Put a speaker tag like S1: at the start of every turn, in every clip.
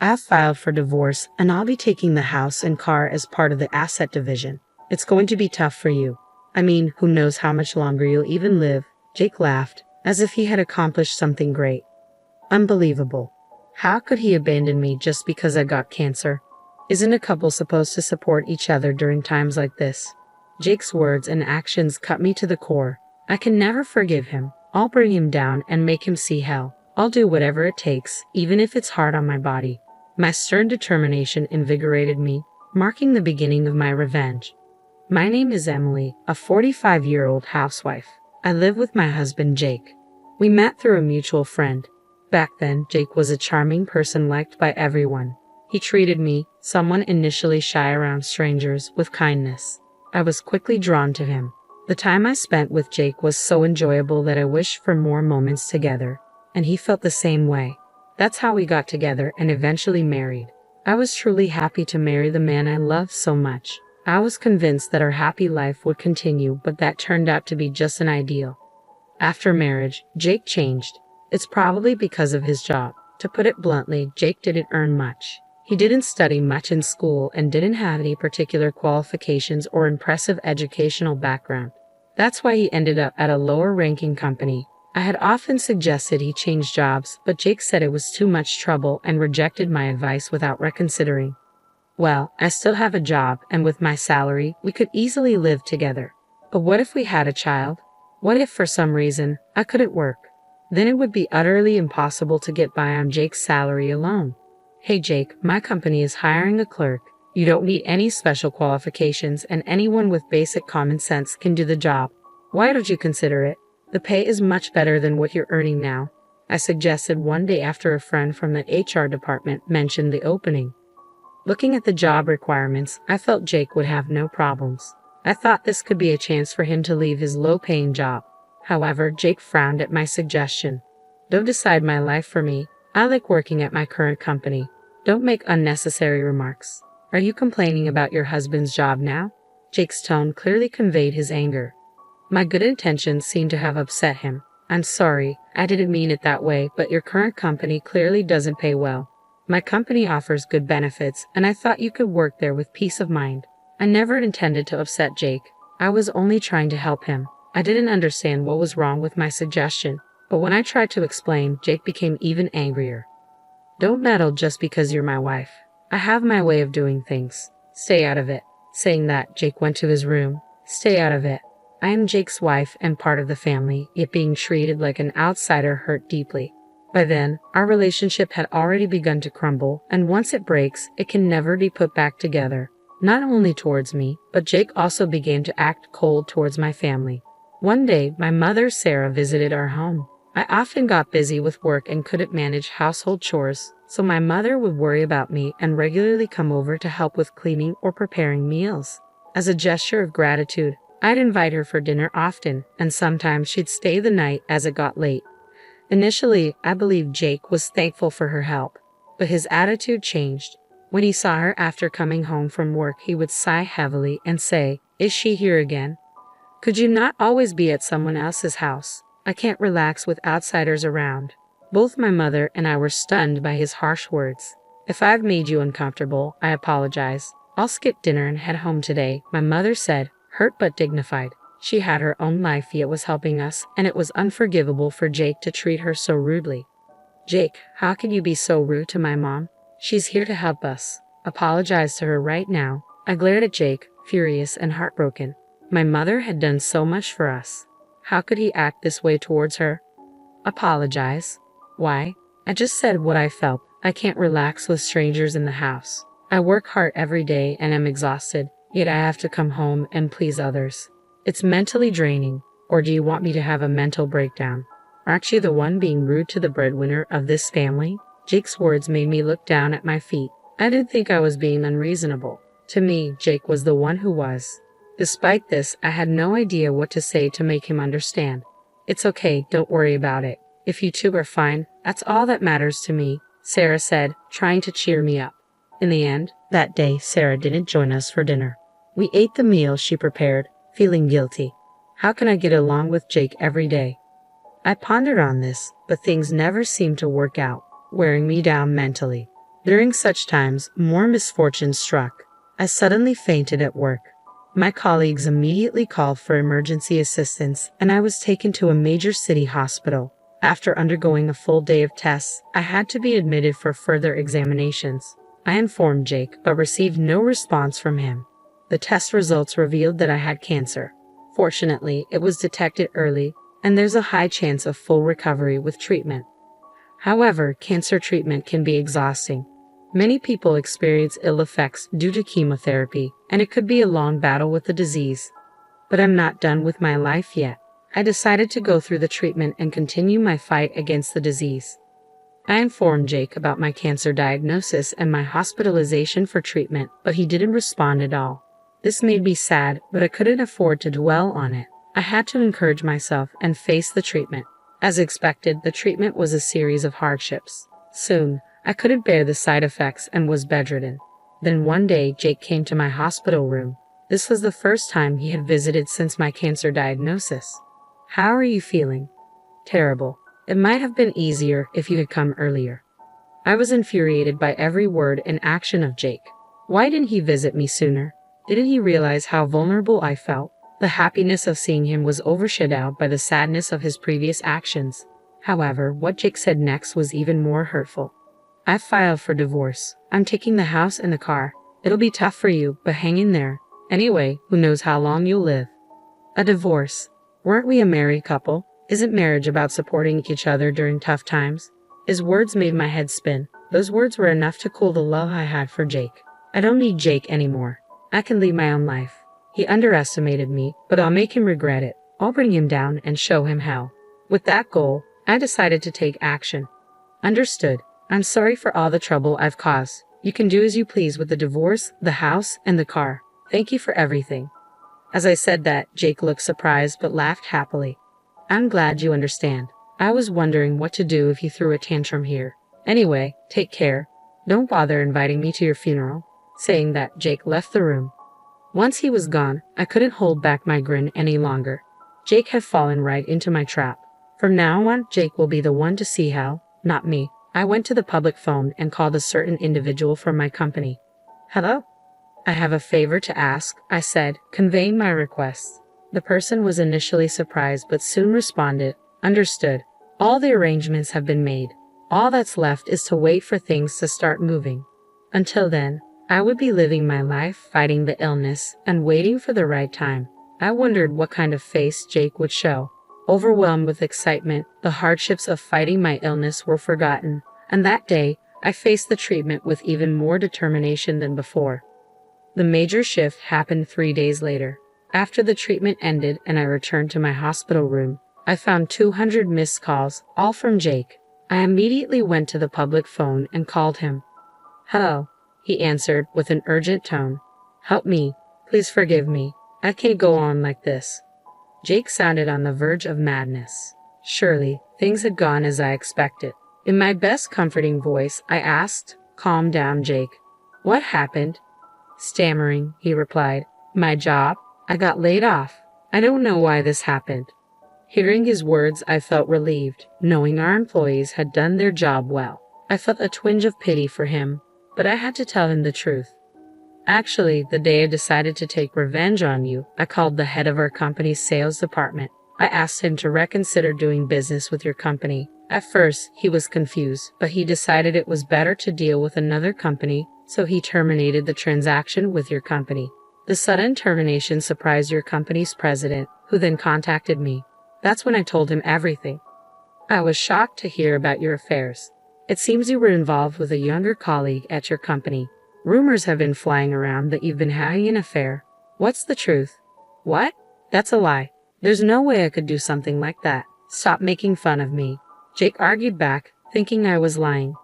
S1: I've filed for divorce and I'll be taking the house and car as part of the asset division. It's going to be tough for you. I mean, who knows how much longer you'll even live." Jake laughed, as if he had accomplished something great. Unbelievable. How could he abandon me just because I got cancer? Isn't a couple supposed to support each other during times like this? Jake's words and actions cut me to the core. I can never forgive him. I'll bring him down and make him see hell. I'll do whatever it takes, even if it's hard on my body. My stern determination invigorated me, marking the beginning of my revenge. My name is Emily, a 45-year-old housewife. I live with my husband, Jake. We met through a mutual friend. Back then, Jake was a charming person liked by everyone. He treated me, someone initially shy around strangers, with kindness. I was quickly drawn to him. The time I spent with Jake was so enjoyable that I wished for more moments together, and he felt the same way. That's how we got together and eventually married. I was truly happy to marry the man I loved so much. I was convinced that our happy life would continue, but that turned out to be just an ideal. After marriage, Jake changed. It's probably because of his job. To put it bluntly, Jake didn't earn much. He didn't study much in school and didn't have any particular qualifications or impressive educational background. That's why he ended up at a lower-ranking company. I had often suggested he change jobs, but Jake said it was too much trouble and rejected my advice without reconsidering. Well, I still have a job, and with my salary, we could easily live together. But what if we had a child? What if, for some reason, I couldn't work? Then it would be utterly impossible to get by on Jake's salary alone. "Hey Jake, my company is hiring a clerk. You don't need any special qualifications, and anyone with basic common sense can do the job. Why don't you consider it? The pay is much better than what you're earning now," I suggested one day after a friend from the HR department mentioned the opening. Looking at the job requirements, I felt Jake would have no problems. I thought this could be a chance for him to leave his low-paying job. However, Jake frowned at my suggestion. "Don't decide my life for me. I like working at my current company. Don't make unnecessary remarks. Are you complaining about your husband's job now?" Jake's tone clearly conveyed his anger. My good intentions seemed to have upset him. "I'm sorry, I didn't mean it that way, but your current company clearly doesn't pay well. My company offers good benefits, and I thought you could work there with peace of mind." I never intended to upset Jake. I was only trying to help him. I didn't understand what was wrong with my suggestion, but when I tried to explain, Jake became even angrier. "Don't meddle just because you're my wife. I have my way of doing things. Stay out of it." Saying that, Jake went to his room. "Stay out of it. I am Jake's wife and part of the family, yet being treated like an outsider hurt deeply." By then, our relationship had already begun to crumble, and once it breaks, it can never be put back together. Not only towards me, but Jake also began to act cold towards my family. One day, my mother, Sarah, visited our home. I often got busy with work and couldn't manage household chores, so my mother would worry about me and regularly come over to help with cleaning or preparing meals. As a gesture of gratitude, I'd invite her for dinner often, and sometimes she'd stay the night as it got late. Initially, I believed Jake was thankful for her help, but his attitude changed. When he saw her after coming home from work, he would sigh heavily and say, "Is she here again? Could you not always be at someone else's house? I can't relax with outsiders around." Both my mother and I were stunned by his harsh words. "If I've made you uncomfortable, I apologize. I'll skip dinner and head home today," my mother said, hurt but dignified. She had her own life yet was helping us, and it was unforgivable for Jake to treat her so rudely. "Jake, how can you be so rude to my mom? She's here to help us. Apologize to her right now." I glared at Jake, furious and heartbroken. My mother had done so much for us. How could he act this way towards her? Apologize? Why? I just said what I felt. I can't relax with strangers in the house. I work hard every day and am exhausted, yet I have to come home and please others. It's mentally draining. Or do you want me to have a mental breakdown? Aren't you the one being rude to the breadwinner of this family? Jake's words made me look down at my feet. I didn't think I was being unreasonable. To me, Jake was the one who was. Despite this, I had no idea what to say to make him understand. "It's okay, don't worry about it. If you two are fine, that's all that matters to me," Sarah said, trying to cheer me up. In the end, that day, Sarah didn't join us for dinner. We ate the meal she prepared, feeling guilty. How can I get along with Jake every day? I pondered on this, but things never seemed to work out, wearing me down mentally. During such times, more misfortune struck. I suddenly fainted at work. My colleagues immediately called for emergency assistance, and I was taken to a major city hospital. After undergoing a full day of tests, I had to be admitted for further examinations. I informed Jake, but received no response from him. The test results revealed that I had cancer. Fortunately, it was detected early, and there's a high chance of full recovery with treatment. However, cancer treatment can be exhausting. Many people experience ill effects due to chemotherapy, and it could be a long battle with the disease. But I'm not done with my life yet. I decided to go through the treatment and continue my fight against the disease. I informed Jake about my cancer diagnosis and my hospitalization for treatment, but he didn't respond at all. This made me sad, but I couldn't afford to dwell on it. I had to encourage myself and face the treatment. As expected, the treatment was a series of hardships. Soon, I couldn't bear the side effects and was bedridden. Then one day, Jake came to my hospital room. This was the first time he had visited since my cancer diagnosis. "How are you feeling?" "Terrible. It might have been easier if you had come earlier." I was infuriated by every word and action of Jake. Why didn't he visit me sooner? Didn't he realize how vulnerable I felt? The happiness of seeing him was overshadowed by the sadness of his previous actions. However, what Jake said next was even more hurtful. "I filed for divorce. I'm taking the house and the car. It'll be tough for you, but hang in there. Anyway, who knows how long you'll live." A divorce? Weren't we a married couple? Isn't marriage about supporting each other during tough times? His words made my head spin. Those words were enough to cool the love I had for Jake. I don't need Jake anymore. I can lead my own life. He underestimated me, but I'll make him regret it. I'll bring him down and show him how. With that goal, I decided to take action. "Understood. I'm sorry for all the trouble I've caused. You can do as you please with the divorce, the house, and the car. Thank you for everything." As I said that, Jake looked surprised but laughed happily. "I'm glad you understand. I was wondering what to do if you threw a tantrum here. Anyway, take care. Don't bother inviting me to your funeral." Saying that, Jake left the room. Once he was gone, I couldn't hold back my grin any longer. Jake had fallen right into my trap. From now on, Jake will be the one to see how, not me. I went to the public phone and called a certain individual from my company. "Hello? I have a favor to ask," I said, conveying my request. The person was initially surprised but soon responded, "Understood. All the arrangements have been made. All that's left is to wait for things to start moving. Until then, I would be living my life fighting the illness and waiting for the right time." I wondered what kind of face Jake would show. Overwhelmed with excitement, the hardships of fighting my illness were forgotten, and that day, I faced the treatment with even more determination than before. The major shift happened 3 days later. After the treatment ended and I returned to my hospital room, I found 200 missed calls, all from Jake. I immediately went to the public phone and called him. "Hello," he answered with an urgent tone. "Help me. Please forgive me. I can't go on like this." Jake sounded on the verge of madness. Surely, things had gone as I expected. In my best comforting voice, I asked, "Calm down, Jake. What happened?" Stammering, he replied, "My job. I got laid off. I don't know why this happened." Hearing his words, I felt relieved, knowing our employees had done their job well. I felt a twinge of pity for him, but I had to tell him the truth. "Actually, the day I decided to take revenge on you, I called the head of our company's sales department. I asked him to reconsider doing business with your company. At first, he was confused, but he decided it was better to deal with another company, so he terminated the transaction with your company. The sudden termination surprised your company's president, who then contacted me. That's when I told him everything. I was shocked to hear about your affairs. It seems you were involved with a younger colleague at your company. Rumors have been flying around that you've been having an affair. What's the truth?" "What? That's a lie. There's no way I could do something like that. Stop making fun of me." Jake argued back, thinking I was lying.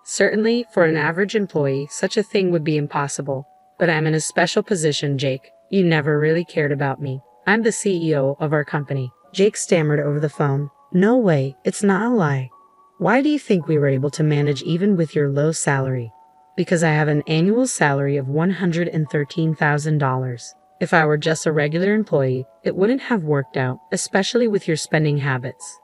S1: "Certainly, for an average employee, such a thing would be impossible. But I'm in a special position, Jake. You never really cared about me. I'm the CEO of our company." Jake stammered over the phone. "No way, it's not a lie. Why do you think we were able to manage even with your low salary?" "Because I have an annual salary of $113,000. If I were just a regular employee, it wouldn't have worked out, especially with your spending habits."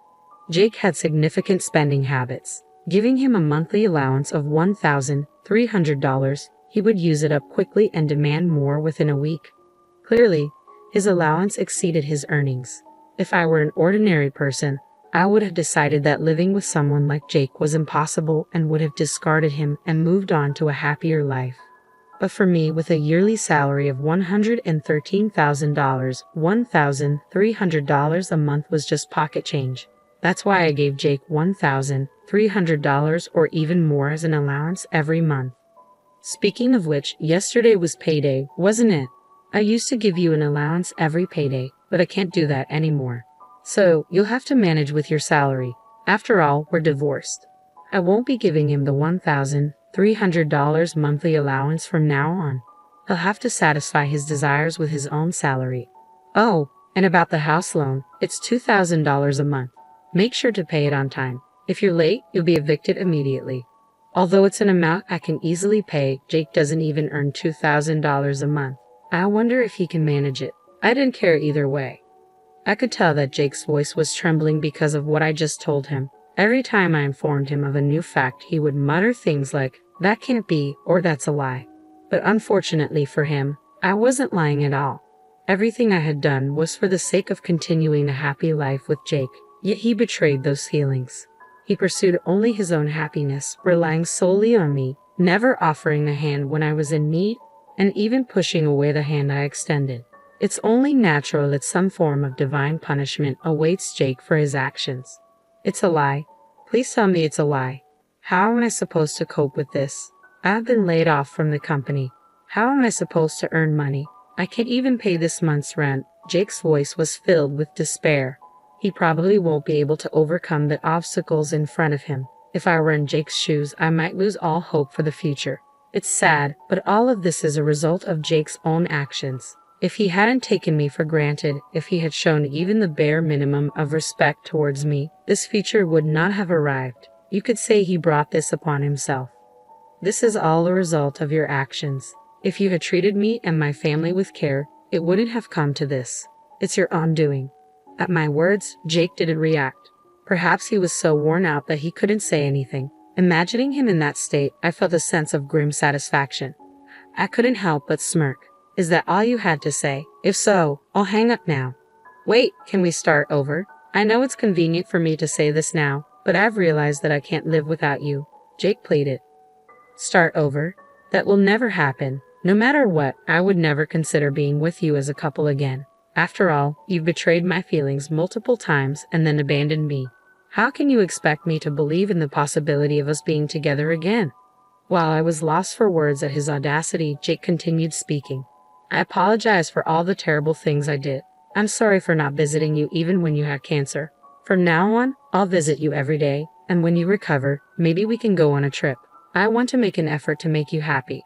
S1: Jake had significant spending habits. Giving him a monthly allowance of $1,000, $300, he would use it up quickly and demand more within a week. Clearly, his allowance exceeded his earnings. If I were an ordinary person, I would have decided that living with someone like Jake was impossible and would have discarded him and moved on to a happier life. But for me, with a yearly salary of $113,000, $1,300 a month was just pocket change. That's why I gave Jake $1,300 or even more as an allowance every month. Speaking of which, yesterday was payday, wasn't it? I used to give you an allowance every payday, but I can't do that anymore. So, you'll have to manage with your salary. After all, we're divorced. I won't be giving him the $1,300 monthly allowance from now on. He'll have to satisfy his desires with his own salary. Oh, and about the house loan, it's $2,000 a month. Make sure to pay it on time. If you're late, you'll be evicted immediately. Although it's an amount I can easily pay, Jake doesn't even earn $2,000 a month. I wonder if he can manage it. I didn't care either way. I could tell that Jake's voice was trembling because of what I just told him. Every time I informed him of a new fact, he would mutter things like, "That can't be," or "That's a lie." But unfortunately for him, I wasn't lying at all. Everything I had done was for the sake of continuing a happy life with Jake, yet he betrayed those feelings. He pursued only his own happiness, relying solely on me, never offering a hand when I was in need, and even pushing away the hand I extended. It's only natural that some form of divine punishment awaits Jake for his actions. It's a lie. Please tell me it's a lie. How am I supposed to cope with this? I've been laid off from the company. How am I supposed to earn money? I can't even pay this month's rent. Jake's voice was filled with despair. He probably won't be able to overcome the obstacles in front of him. If I were in Jake's shoes, I might lose all hope for the future. It's sad, but all of this is a result of Jake's own actions. If he hadn't taken me for granted, if he had shown even the bare minimum of respect towards me, this future would not have arrived. You could say he brought this upon himself. This is all a result of your actions. If you had treated me and my family with care, it wouldn't have come to this. It's your own doing. At my words, Jake didn't react. Perhaps he was so worn out that he couldn't say anything. Imagining him in that state, I felt a sense of grim satisfaction. I couldn't help but smirk. Is that all you had to say? If so, I'll hang up now. Wait, can we start over? I know it's convenient for me to say this now, but I've realized that I can't live without you. Jake pleaded. Start over? That will never happen. No matter what, I would never consider being with you as a couple again. After all, you've betrayed my feelings multiple times and then abandoned me. How can you expect me to believe in the possibility of us being together again? While I was lost for words at his audacity, Jake continued speaking. I apologize for all the terrible things I did. I'm sorry for not visiting you even when you had cancer. From now on, I'll visit you every day, and when you recover, maybe we can go on a trip. I want to make an effort to make you happy.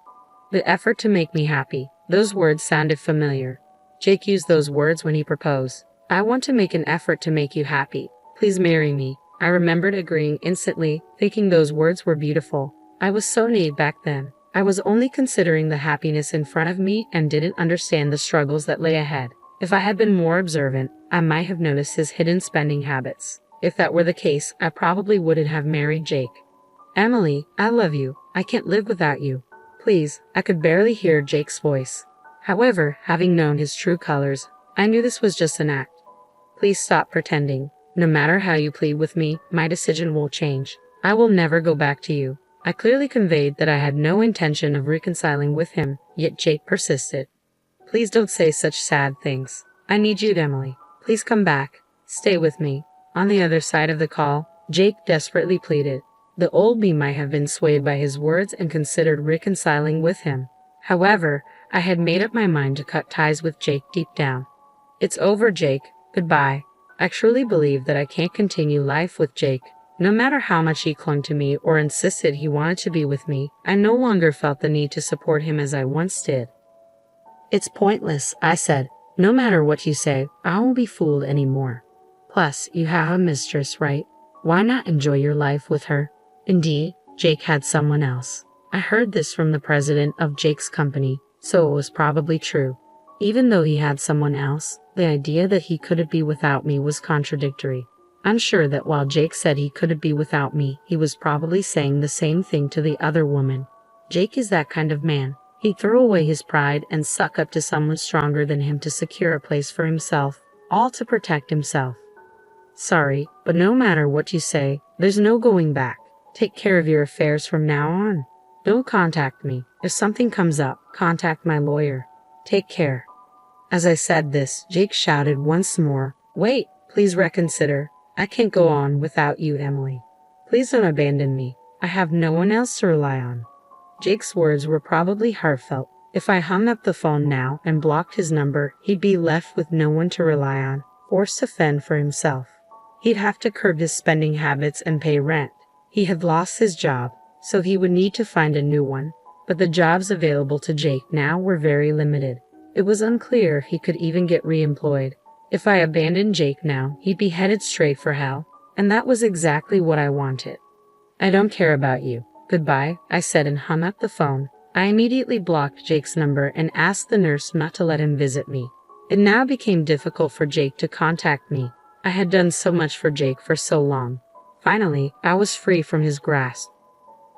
S1: The effort to make me happy. Those words sounded familiar. Jake used those words when he proposed. I want to make an effort to make you happy. Please marry me. I remembered agreeing instantly, thinking those words were beautiful. I was so naive back then. I was only considering the happiness in front of me and didn't understand the struggles that lay ahead. If I had been more observant, I might have noticed his hidden spending habits. If that were the case, I probably wouldn't have married Jake. Emily, I love you. I can't live without you. Please, I could barely hear Jake's voice. However, having known his true colors, I knew this was just an act. Please stop pretending. No matter how you plead with me, my decision won't change. I will never go back to you. I clearly conveyed that I had no intention of reconciling with him, yet Jake persisted. Please don't say such sad things. I need you, Emily. Please come back. Stay with me. On the other side of the call, Jake desperately pleaded. The old me might have been swayed by his words and considered reconciling with him. However, I had made up my mind to cut ties with Jake deep down. It's over, Jake. Goodbye. I truly believe that I can't continue life with Jake. No matter how much he clung to me or insisted he wanted to be with me, I no longer felt the need to support him as I once did. It's pointless, I said. No matter what you say, I won't be fooled anymore. Plus, you have a mistress, right? Why not enjoy your life with her? Indeed, Jake had someone else. I heard this from the president of Jake's company, so it was probably true. Even though he had someone else, the idea that he couldn't be without me was contradictory. I'm sure that while Jake said he couldn't be without me, he was probably saying the same thing to the other woman. Jake is that kind of man. He'd throw away his pride and suck up to someone stronger than him to secure a place for himself, all to protect himself. Sorry, but no matter what you say, there's no going back. Take care of your affairs from now on. Don't contact me. If something comes up, contact my lawyer. Take care. As I said this, Jake shouted once more, "Wait, please reconsider. I can't go on without you, Emily. Please don't abandon me. I have no one else to rely on." Jake's words were probably heartfelt. If I hung up the phone now and blocked his number, he'd be left with no one to rely on, forced to fend for himself. He'd have to curb his spending habits and pay rent. He had lost his job, so he would need to find a new one. But the jobs available to Jake now were very limited. It was unclear if he could even get re-employed. If I abandoned Jake now, he'd be headed straight for hell, and that was exactly what I wanted. "I don't care about you. Goodbye," I said and hung up the phone. I immediately blocked Jake's number and asked the nurse not to let him visit me. It now became difficult for Jake to contact me. I had done so much for Jake for so long. Finally, I was free from his grasp.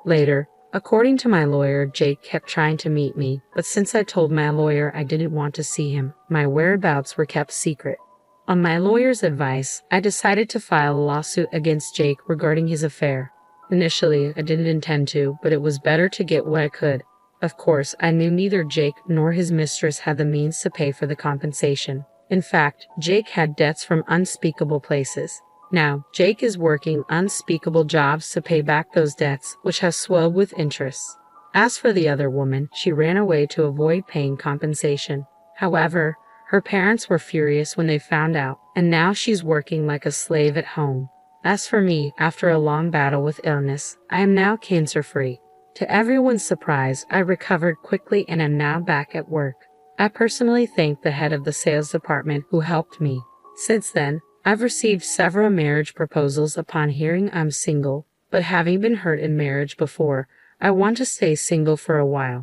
S1: Later, according to my lawyer, Jake kept trying to meet me, but since I told my lawyer I didn't want to see him, my whereabouts were kept secret. On my lawyer's advice, I decided to file a lawsuit against Jake regarding his affair. Initially, I didn't intend to, but it was better to get what I could. Of course, I knew neither Jake nor his mistress had the means to pay for the compensation. In fact, Jake had debts from unspeakable places. Now, Jake is working unspeakable jobs to pay back those debts, which have swelled with interest. As for the other woman, she ran away to avoid paying compensation. However, her parents were furious when they found out, and now she's working like a slave at home. As for me, after a long battle with illness, I am now cancer-free. To everyone's surprise, I recovered quickly and am now back at work. I personally thank the head of the sales department who helped me. Since then, I've received several marriage proposals upon hearing I'm single, but having been hurt in marriage before, I want to stay single for a while.